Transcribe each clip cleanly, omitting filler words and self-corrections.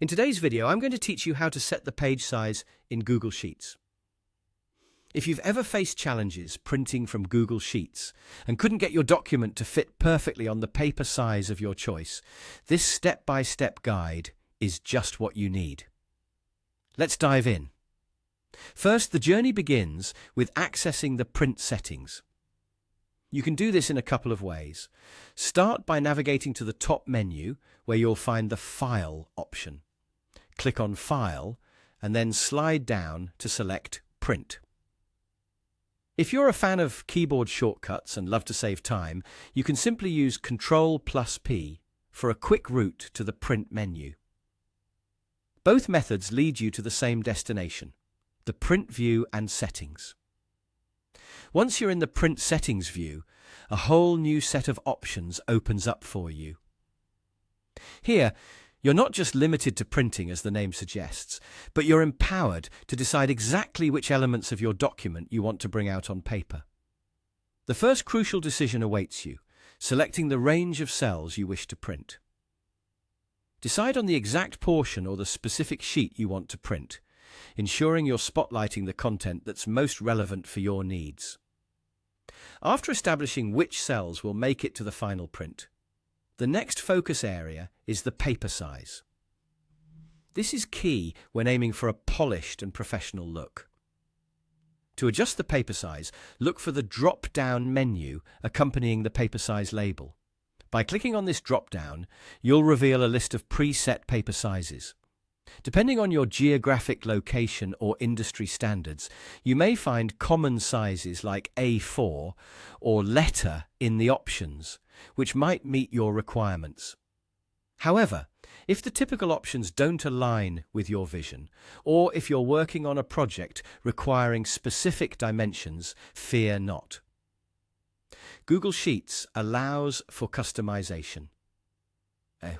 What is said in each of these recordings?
In today's video, I'm going to teach you how to set the page size in Google Sheets. If you've ever faced challenges printing from Google Sheets and couldn't get your document to fit perfectly on the paper size of your choice, this step-by-step guide is just what you need. Let's dive in. First, the journey begins with accessing the print settings. You can do this in a couple of ways. Start by navigating to the top menu where you'll find the File option. Click on File and then slide down to select Print. If you're a fan of keyboard shortcuts and love to save time, you can simply use Ctrl+P for a quick route to the Print menu. Both methods lead you to the same destination, the Print view and settings. Once you're in the Print settings view, a whole new set of options opens up for you. Here, you're not just limited to printing as the name suggests, but you're empowered to decide exactly which elements of your document you want to bring out on paper. The first crucial decision awaits you, selecting the range of cells you wish to print. Decide on the exact portion or the specific sheet you want to print, ensuring you're spotlighting the content that's most relevant for your needs. After establishing which cells will make it to the final print, the next focus area is the paper size. This is key when aiming for a polished and professional look. To adjust the paper size, look for the drop-down menu accompanying the paper size label. By clicking on this drop-down, you'll reveal a list of preset paper sizes. Depending on your geographic location or industry standards, you may find common sizes like A4 or letter in the options, which might meet your requirements. However, if the typical options don't align with your vision, or if you're working on a project requiring specific dimensions, fear not. Google Sheets allows for customization.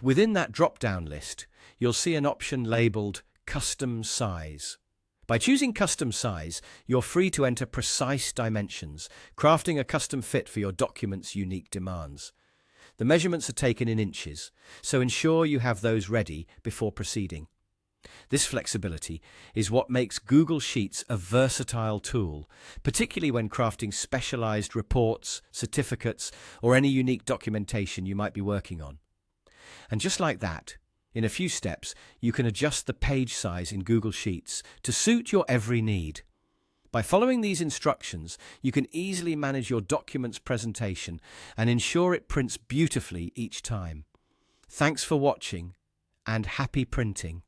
Within that drop-down list, you'll see an option labeled Custom Size. By choosing Custom Size, you're free to enter precise dimensions, crafting a custom fit for your document's unique demands. The measurements are taken in inches, so ensure you have those ready before proceeding. This flexibility is what makes Google Sheets a versatile tool, particularly when crafting specialized reports, certificates, or any unique documentation you might be working on. And just like that, in a few steps, you can adjust the page size in Google Sheets to suit your every need. By following these instructions, you can easily manage your document's presentation and ensure it prints beautifully each time. Thanks for watching, and happy printing!